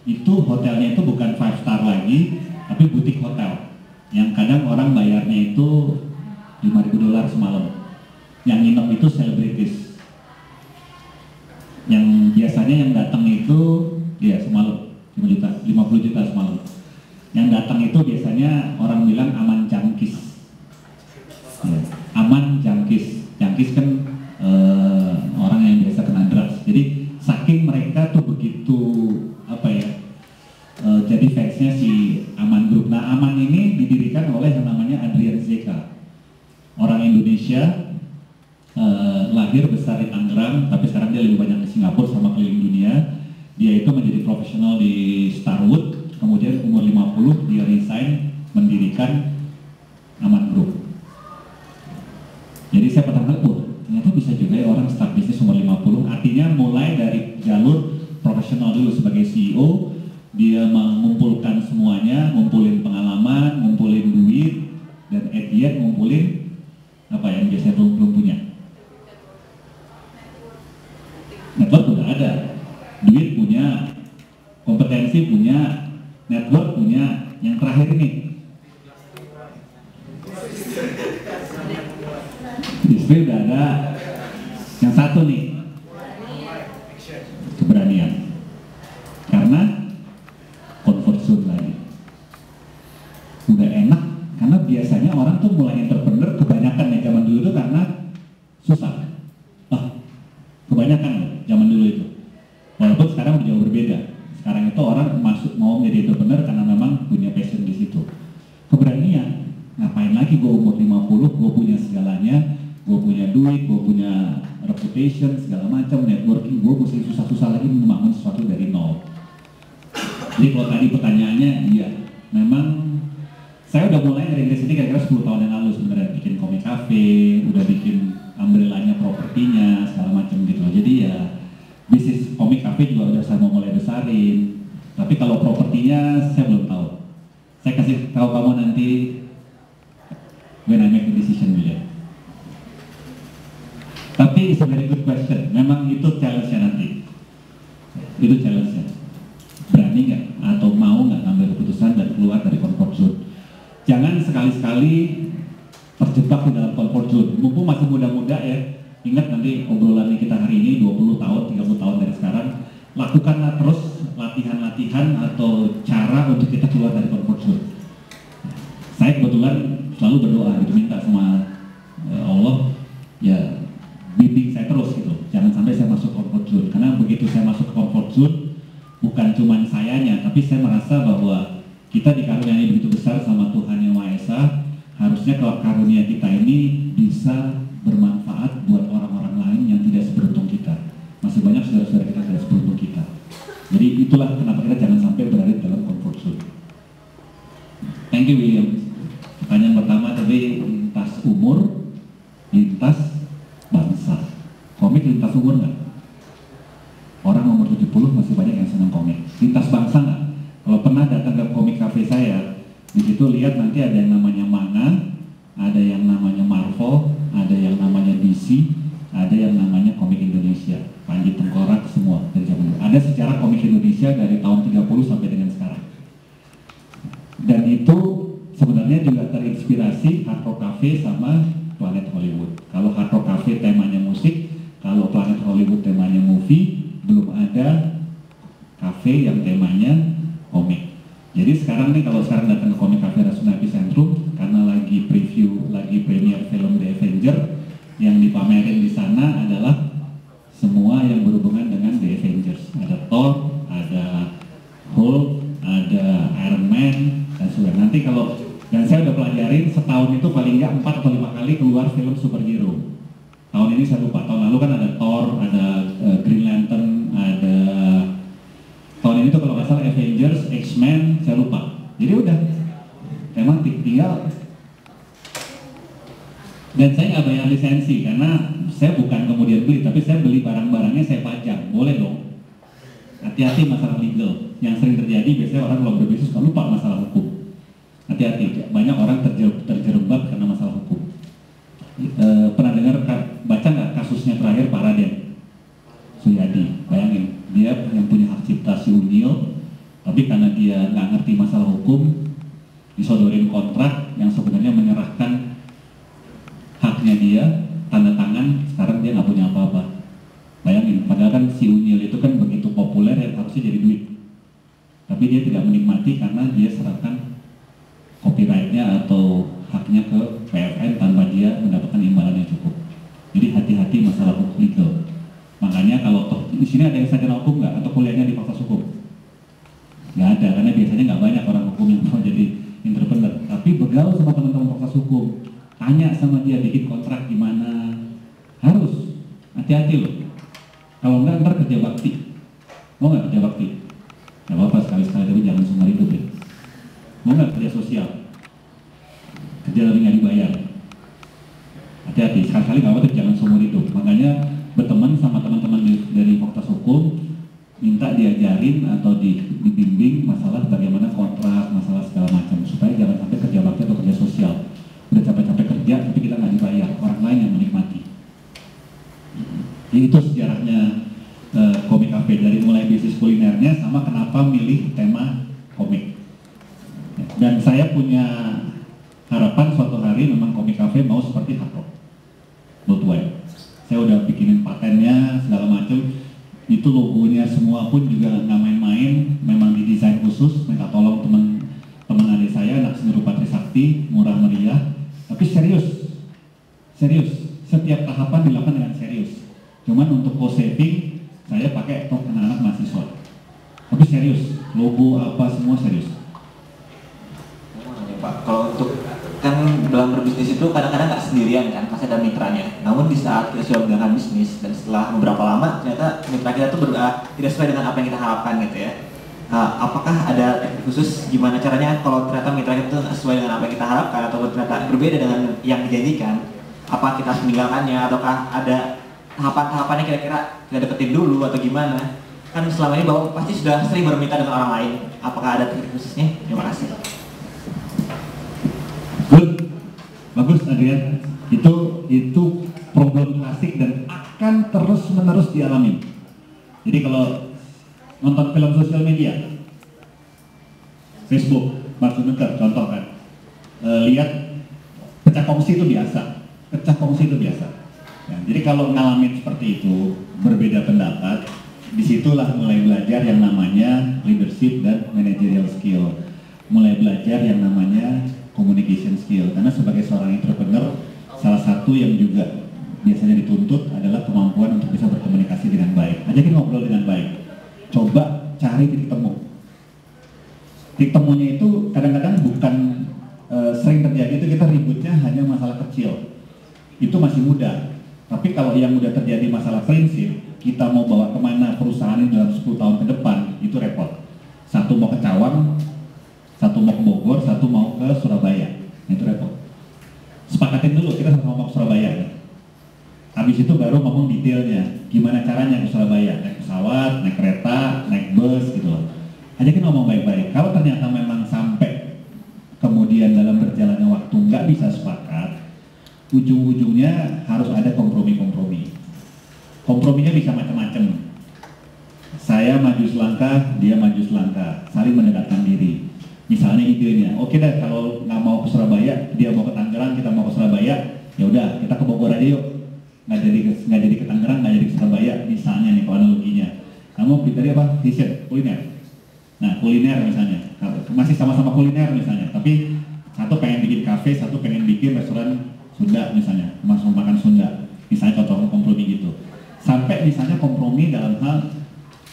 Itu hotelnya itu bukan 5 star lagi, tapi butik hotel. Yang kadang orang bayarnya itu $5.000 semalam. Yang nginep itu selebritis. Yang biasanya yang datang itu ya semalam 5 juta, 50 juta semalam. Yang datang itu biasanya orang bilang aman jangkis. Ya, aman jangkis. Jangkis kan orang yang biasa kena drugs. Jadi saking mereka tuh begitu jadi fansnya si Aman Group. Nah, Aman ini didirikan oleh yang namanya Adrian Zeka, orang Indonesia, lahir besar di Tangerang, tapi sekarang dia lebih banyak di Singapura sama keliling dunia. Dia itu menjadi profesional di Starwood, kemudian umur 50 dia resign mendirikan Aman Group. Jadi saya pertama kali, ternyata bisa juga ya orang start bisnis umur 50. Artinya mulai dari jalur profesional dulu sebagai CEO, dia mengumpulkan semuanya, ngumpulin pengalaman, ngumpulin duit, dan at the end ngumpulin apa yang biasanya belum punya. Network udah ada, duit punya, kompetensi punya, network punya. Yang terakhir ini, istri udah ada. Yang satu nih, keberanian. Karena comfort zone lagi. Udah enak, karena biasanya orang tuh mulai entrepreneur kebanyakan ya zaman dulu itu karena susah. Kebanyakan zaman dulu itu. Walaupun sekarang udah jauh berbeda. Sekarang itu orang mau menjadi entrepreneur karena memang punya passion di situ. Keberanian, ngapain lagi gue umur 50, gue punya segalanya, gue punya duit, gue punya reputation, segala macam, networking, gue mesti susah-susah lagi membangun sesuatu dari nol. Jadi kalau tadi pertanyaannya, iya, memang saya udah mulai dari sini kira-kira 10 tahun yang lalu sebenarnya, bikin komik cafe, udah bikin umbrellanya, propertinya, segala macam gitu. Jadi ya bisnis komik cafe juga udah saya mau mulai besarin. Tapi kalau propertinya saya belum tahu. Saya kasih tahu kamu nanti when I make the decision, William. Tapi it's a very good question. Memang itu challenge-nya nanti. Itu challenge-nya. Berani nggak atau mau nggak ngambil keputusan dan keluar dari comfort zone. Jangan sekali-sekali terjebak di dalam comfort zone. Mumpung masih muda-muda ya. Ingat nanti obrolan kita hari ini 20 tahun, 30 tahun dari sekarang. Lakukanlah terus latihan-latihan atau cara untuk kita keluar dari comfort zone. Saya kebetulan selalu berdoa gitu, minta sama Allah ya bimbing saya terus gitu, jangan sampai saya masuk comfort zone. Karena begitu saya masuk ke comfort zone, bukan cuma sayanya, tapi saya merasa bahwa kita dikaruniai begitu besar sama Tuhan Yang Maha Esa. Harusnya kalau karunia kita ini bisa bermanfaat buat orang-orang lain yang tidak seberuntung kita. Masih banyak saudara-saudara kita tidak seberuntung kita. Jadi itulah kenapa kita jangan sampai berada dalam comfort zone. Thank you, William. Pertanyaan pertama tadi lintas umur, lintas bangsa. Komik lintas umur nggak? Orang umur 70 masih banyak yang senang komik. Lintas bangsa nggak? Kalau pernah datang ke komik cafe saya, di situ lihat nanti ada yang namanya manga, ada yang namanya Marvel, ada yang namanya DC, ada yang namanya komik Indonesia. Panji Tengkorak semua dari zaman dulu. Ada sejarah komik Indonesia dari tahun 30 sampai dengan sekarang. Dan itu sebenarnya juga terinspirasi Hard Rock Cafe sama Planet Hollywood. Kalau Hard Rock Cafe temanya musik, kalau Planet Hollywood temanya movie, belum ada cafe yang temanya komik. Jadi sekarang nih kalau sekarang datang ke komik cafe Rasuna Epicentrum karena lagi preview, lagi premier film The Avenger, yang dipamerin di sana adalah semua yang berhubungan dengan The Avengers. Ada Thor, ada Hulk, ada Iron Man, dan sebagainya. Nanti kalau, dan saya udah pelajarin setahun itu paling nggak 4 atau 5 kali keluar film superhero. Tahun ini saya lupa, tahun lalu kan ada Thor, ada Green Lantern, ada tahun ini tuh kalau nggak salah Avengers, X-Men, saya lupa. Jadi udah, emang tinggal. Dan saya nggak bayar lisensi karena saya bukan kemudian beli, tapi saya beli barang-barangnya saya pajang, boleh dong. Hati-hati masalah legal. Yang sering terjadi biasanya orang kalau berbisnis kan lupa masalah hukum. Hati-hati, banyak orang terjerembab karena masalah hukum. Pernah dengar, baca nggak kasusnya terakhir Pak Raden Suyadi? Bayangin, dia yang punya hak cipta si Unil, tapi karena dia nggak ngerti masalah hukum, disodorin kontrak yang sebenarnya menyerahkan haknya dia, tanda tangan, sekarang dia nggak punya apa-apa. Bayangin, padahal kan si Unil itu kan begitu populer yang harusnya jadi duit, tapi dia tidak menikmati karena dia serahkan copyrightnya atau haknya ke PFN tanpa dia mendapatkan imbalan yang cukup. Jadi hati-hati masalah hukum legal. Makanya kalau toh di sini ada yang sarjana hukum nggak atau kuliahnya di fakultas hukum? Nggak ada, karena biasanya nggak banyak orang hukum yang mau jadi entrepreneur. Tapi bergaul sama teman-teman fakultas hukum, tanya sama dia bikin kontrak gimana. Harus hati-hati loh. Kalau enggak ntar kerja bakti. Mau nggak kerja bakti? Nggak apa-apa sekali-sekali, tapi jangan seumur hidup ya. Mau nggak kerja sosial? Kerja tapi nggak dibayar. Hati-hati, sekali-kali nggak apa-apa, jangan seumur hidup. Makanya berteman sama teman-teman dari fakultas hukum, minta diajarin atau dibimbing masalah bagaimana kontrak, masalah segala macam, supaya jangan sampai kerja bakti atau kerja sosial. Udah capek-capek kerja, tapi kita nggak dibayar, orang lain yang menikmati. Jadi itu sejarahnya komik cafe, dari mulai bisnis kulinernya sama kenapa milih tema komik. Dan saya punya harapan suatu hari memang komik cafe mau seperti Hard Rock Worldwide. Saya udah bikinin patennya segala macam. Itu logonya semua pun juga nggak main-main, memang didesain khusus. Minta tolong teman adik saya, anak seni rupa Trisakti, murah meriah, tapi serius. Setiap tahapan dilakukan dengan serius. Cuman untuk cost saving saya pakai untuk anak-anak mahasiswa. Tapi serius, logo apa semua serius. Pak, kalau untuk kan dalam berbisnis itu kadang-kadang nggak sendirian kan, pasti ada mitranya. Namun di saat kita sudah menjalankan bisnis dan setelah beberapa lama ternyata mitra kita tuh tidak sesuai dengan apa yang kita harapkan gitu ya. Apakah ada teknik khusus gimana caranya kalau ternyata mitra kita tuh sesuai dengan apa yang kita harapkan atau ternyata berbeda dengan yang dijanjikan? Apa kita harus meninggalkannya ataukah ada tahapan-tahapannya kira-kira kita deketin dulu atau gimana? Kan selama ini bahwa pasti sudah sering bermitra dengan orang lain. Apakah ada teknik khususnya? Terima kasih. Good. Bagus Adrian, itu problem klasik dan akan terus-menerus dialami. Jadi kalau nonton film sosial media, Facebook, Mark Zuckerberg contoh kan, lihat pecah kongsi itu biasa, Ya, jadi kalau ngalamin seperti itu, berbeda pendapat, disitulah mulai belajar yang namanya leadership dan managerial skill, mulai belajar yang namanya communication skill, karena sebagai seorang entrepreneur salah satu yang juga biasanya dituntut adalah kemampuan untuk bisa berkomunikasi dengan baik. Ajakin ngobrol dengan baik, coba cari titik temu. Titik temunya itu kadang-kadang bukan sering terjadi itu kita ributnya hanya masalah kecil, itu masih mudah. Tapi kalau yang udah terjadi masalah prinsip, kita mau bawa kemana perusahaan ini dalam 10 tahun ke depan, itu repot. Satu mau ke Cawang, satu mau ke Bogor, satu mau ke Surabaya, itu repot. Sepakatin dulu kita sama mau ke Surabaya. Habis itu baru ngomong detailnya, gimana caranya ke Surabaya, naik pesawat, naik kereta, naik bus gitu loh. Ajakin ngomong baik-baik. Kalau ternyata memang sampai kemudian dalam berjalannya waktu nggak bisa sepakat, ujung-ujungnya harus ada kompromi-kompromi. Komprominya bisa macam-macam. Saya maju selangkah, dia maju selangkah, saling mendekatkan diri. Misalnya idenya, oke deh kalau nggak mau ke Surabaya, dia mau ke Tangerang, kita mau ke Surabaya, ya udah kita ke Bogor aja yuk. Nggak jadi ke Tangerang, nggak jadi ke Surabaya, misalnya nih kalau analoginya. Kamu dari apa? Fashion, kuliner. Nah kuliner misalnya, masih sama-sama kuliner misalnya, tapi satu pengen bikin kafe, satu pengen bikin restoran Sunda misalnya, masuk makan Sunda. Misalnya contoh kompromi gitu. Sampai misalnya kompromi dalam hal,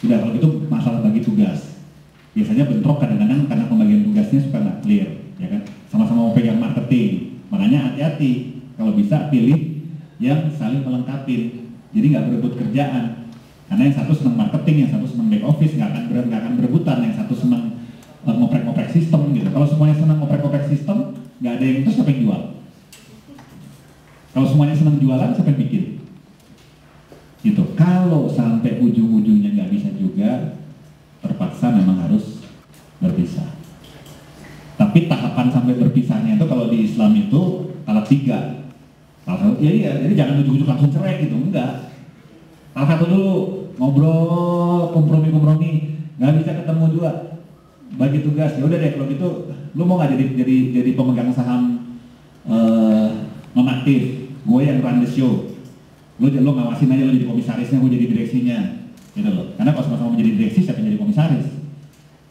udah kalau gitu masalah bagi tugas. Biasanya bentrok kadang-kadang karena pembagian tugasnya suka nggak clear, ya kan? Sama-sama mau pegang marketing, makanya hati-hati. Kalau bisa pilih yang saling melengkapi, jadi nggak berebut kerjaan. Karena yang satu senang marketing, yang satu senang back office, nggak akan berebutan. Yang satu senang ngoprek-ngoprek sistem gitu. Kalau semuanya senang ngoprek-ngoprek sistem, nggak ada yang itu siapa yang jual? Kalau semuanya senang jualan, siapa yang bikin? Gitu. Kalau sampai ujung-ujungnya nggak bisa juga, terpaksa memang harus berpisah. Tapi tahapan sampai berpisahnya itu kalau di Islam itu tahap 3. Iya, jadi jangan ujuk-ujuk langsung cerai gitu, enggak. Tahap 1 dulu, ngobrol, kompromi, nggak bisa ketemu juga, bagi tugas. Ya udah deh kalau gitu, lu mau nggak jadi pemegang saham non-aktif, gue yang run the show. Lu ngawasin aja, lu jadi komisarisnya, gue jadi direksinya. Gitu loh. Karena kalau sama-sama menjadi direksi, siapa yang jadi komisaris?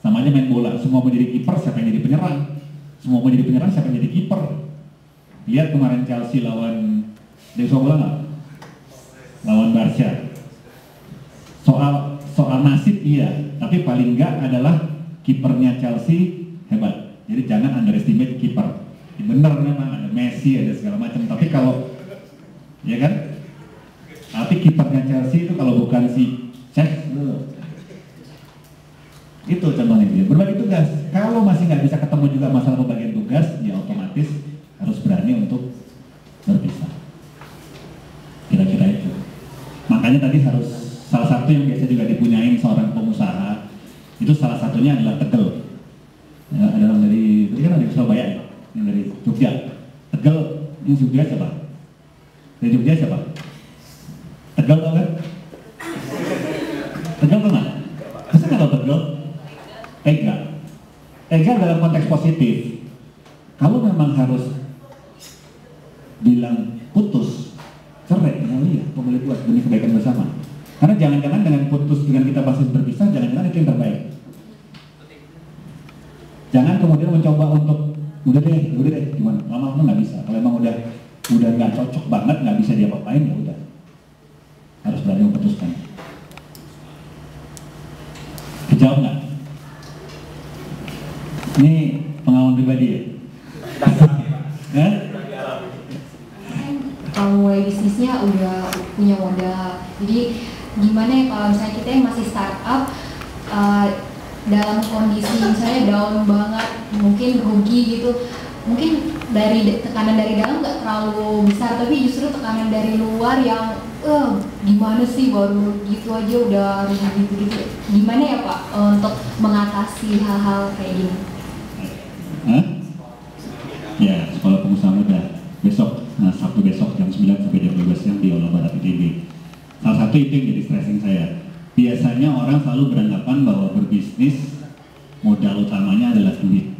Sama aja main bola, semua mau jadi kiper, siapa yang jadi penyerang? Semua mau jadi penyerang, siapa yang jadi kiper? Lihat kemarin Chelsea lawan Dewa bola nggak? Lawan Barca. Soal nasib iya, tapi paling enggak adalah kipernya Chelsea hebat. Jadi jangan underestimate kiper. Bener memang ada Messi, ada segala macam. Tapi kalau, ya kan? Tapi kipernya Chelsea itu kalau bukan si Cech, itu contohnya dia. Berbagi tugas. Kalau masih nggak bisa ketemu juga masalah pembagian tugas, ya otomatis harus berani untuk berpisah. Kira-kira itu. Makanya tadi harus salah satu yang biasa juga dipunyain seorang pengusaha itu salah satunya adalah tegel. Ya, ada orang dari tadi kan ada di Surabaya, yang dari Jogja. Tegel, ini Jogja siapa? Dari Jogja siapa? Tegel tau kan? Tegel tuh nggak? Masa nggak tau tegel? Tega. Tega dalam konteks positif. Kalau memang harus bilang putus, cerai, ya iya, pemilik buat demi kebaikan bersama. Karena jangan-jangan dengan putus, dengan kita pasti berpisah, jangan-jangan itu yang terbaik. Jangan kemudian mencoba untuk udah deh, gimana? Lama-lama nggak bisa. Kalau emang udah nggak cocok banget, nggak bisa diapa-apain, ya udah. Harus berani memutuskan. Kejawab nggak? Ini pengalaman pribadi ya? punya modal. Jadi gimana ya kalau misalnya kita yang masih startup dalam kondisi misalnya down banget, mungkin rugi gitu, mungkin dari tekanan dari dalam nggak terlalu besar, tapi justru tekanan dari luar yang gimana sih baru gitu aja udah rugi gitu. Gimana ya Pak untuk mengatasi hal-hal kayak gini? Ya, sekolah pengusaha muda besok, Sabtu besok jam 9 sampai jam 12 siang di Aula Barat ITB. Salah satu itu yang jadi stressing saya. Biasanya orang selalu beranggapan bahwa berbisnis modal utamanya adalah duit.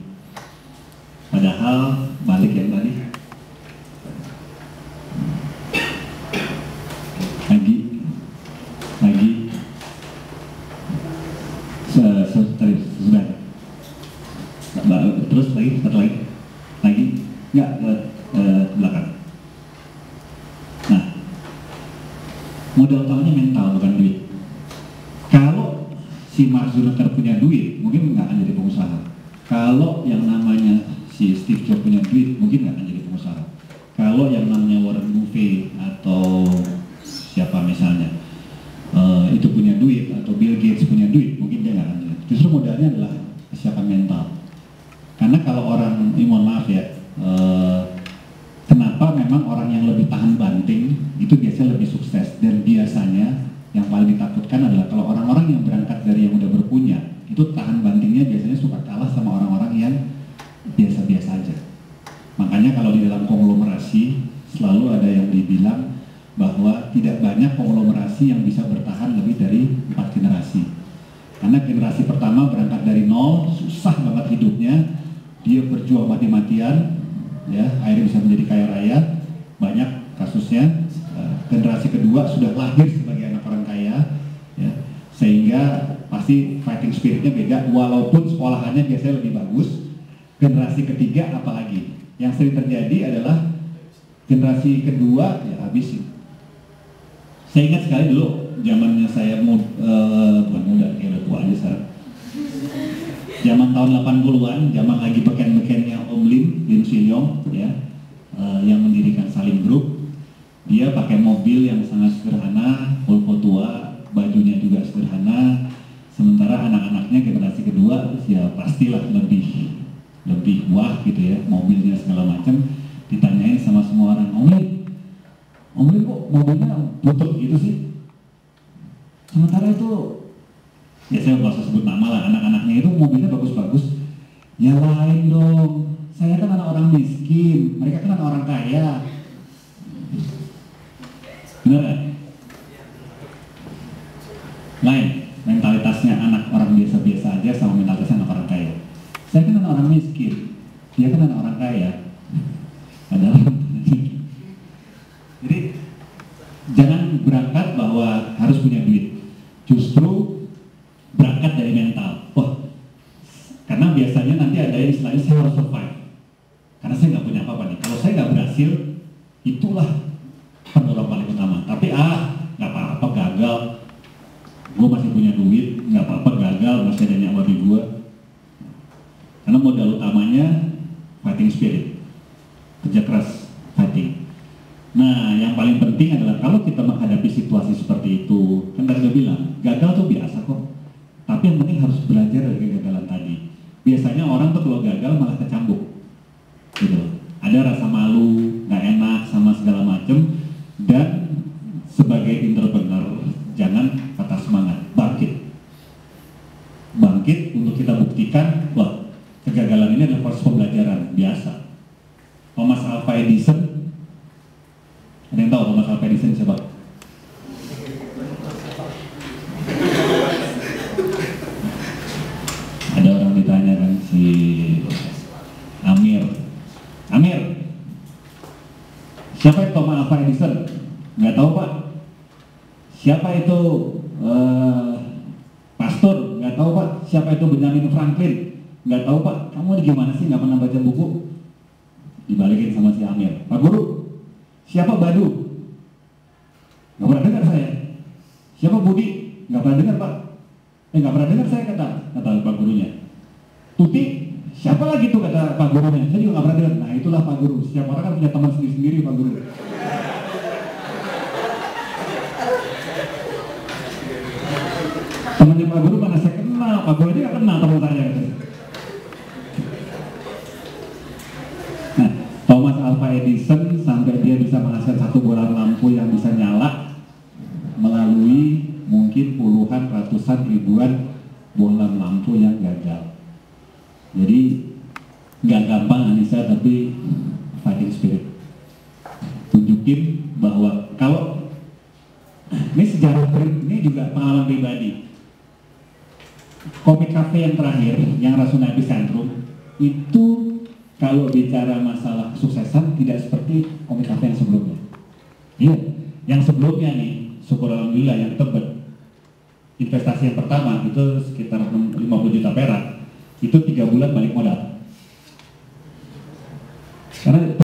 Padahal balik yang tadi. Sudah. Terus lagi, nggak ke belakang. Nah, modal utamanya mental bukan duit. Kalau si Mark Zuckerberg punya duit, mungkin nggak akan jadi pengusaha. Kalau yang namanya si Steve Jobs punya duit, mungkin nggak akan jadi pengusaha. Kalau yang namanya Warren Buffett atau siapa misalnya itu punya duit, atau Bill Gates punya duit, mungkin dia nggak akan jadi. Justru modalnya adalah kesiapan mental. Karena kalau orang, mohon maaf ya, kenapa memang orang yang lebih tahan banting itu biasanya lebih sukses, dan biasanya yang paling ditakutkan adalah kalau orang-orang yang berangkat dari yang udah berpunya itu tahan bantingnya biasanya suka kalah sama orang-orang yang biasa-biasa aja. Makanya kalau di dalam konglomerasi selalu ada yang dibilang bahwa tidak banyak konglomerasi yang bisa bertahan lebih dari 4 generasi. Karena generasi pertama berangkat dari nol, susah banget hidupnya, dia berjuang mati-matian, ya akhirnya bisa menjadi kaya raya, banyak kasusnya. Generasi kedua sudah lahir sebagai anak orang kaya, ya, sehingga pasti fighting spiritnya beda, walaupun sekolahannya biasanya lebih bagus. Generasi ketiga apalagi, yang sering terjadi adalah generasi kedua ya habisin. Saya ingat sekali dulu zamannya saya bukan muda, kayak udah tua aja sekarang. Zaman tahun 80-an, zaman lagi beken-bekennya Om Lim Sinyong, ya, yang mendirikan Salim Group. Dia pakai mobil yang sangat sederhana, Volvo tua, bajunya juga sederhana. Sementara anak-anaknya generasi kedua, ya pastilah lebih wah gitu ya, mobilnya segala macam. Ditanyain sama semua orang, Om Lim kok mobilnya butut gitu sih? Sementara itu, ya saya nggak usah sebut nama lah, anak-anaknya itu mobilnya bagus-bagus. Ya lain dong, saya kan anak orang miskin, mereka kan anak orang kaya. Bener gak? Lain, mentalitasnya anak orang biasa-biasa aja sama mentalitasnya anak orang kaya. Saya kan anak orang miskin, dia kan anak orang kaya. Padahal jadi jangan berangkat bahwa harus punya duit, justru berangkat dari mental. Wah, karena biasanya nanti ada istilahnya saya harus survive, karena saya nggak punya apa-apa nih. Kalau saya nggak berhasil, itulah pendorong paling utama. Tapi nggak apa-apa gagal, gue masih punya duit, nggak apa-apa gagal, masih ada nyawa di gue. Karena modal utamanya fighting spirit, kerja keras, fighting. Nah, yang paling penting adalah kalau kita menghadapi situasi seperti itu, kan tadi udah bilang, gagal tuh biasa kok. Tapi yang penting harus belajar dari kegagalan tadi. Biasanya orang tuh kalau gagal malah kecambuk, gitu. Ada rasa malu, nggak enak sama segala macem. Dan sebagai entrepreneur, jangan patah semangat, bangkit untuk kita buktikan, wah, kegagalan ini adalah proses pembelajaran biasa. Thomas Alva Edison, ada yang tahu Thomas Alva Edison siapa? Ada orang ditanya kan, si Amir, siapa itu Thomas Alva Edison? Nggak tahu Pak. Siapa itu Pastor? Nggak tahu Pak. Siapa itu Benjamin Franklin? Nggak tahu Pak. Kamu gimana sih nggak pernah baca buku? Dibalikin sama si Amir. Pak Guru, siapa Badu? Nggak pernah dengar saya. Siapa Budi? Nggak pernah dengar Pak. Nggak pernah dengar saya, kata Pak Gurunya. Tuti, siapa lagi tuh, kata Pak Gurunya. Saya juga nggak pernah dengar. Nah itulah Pak Guru. Setiap orang kan punya teman sendiri-sendiri Pak Guru. Temannya Pak Guru mana saya kenal, Pak Guru aja nggak kenal teman saya. Nah, Thomas Alva Edison sampai dia bisa menghasilkan satu bola lampu yang bisa nyala melalui mungkin puluhan, ratusan, ribuan bola lampu yang gagal. Jadi nggak gampang Anissa, tapi fighting spirit. Tunjukin bahwa kalau ini sejarah, ini juga pengalaman pribadi. Komik Cafe yang terakhir, yang Rasuna Epicentrum, itu kalau bicara masalah kesuksesan tidak seperti Komik Cafe yang sebelumnya. Iya, yang sebelumnya nih, syukur alhamdulillah yang tebet. Investasi yang pertama itu sekitar 50 juta perak, itu 3 bulan balik modal. Karena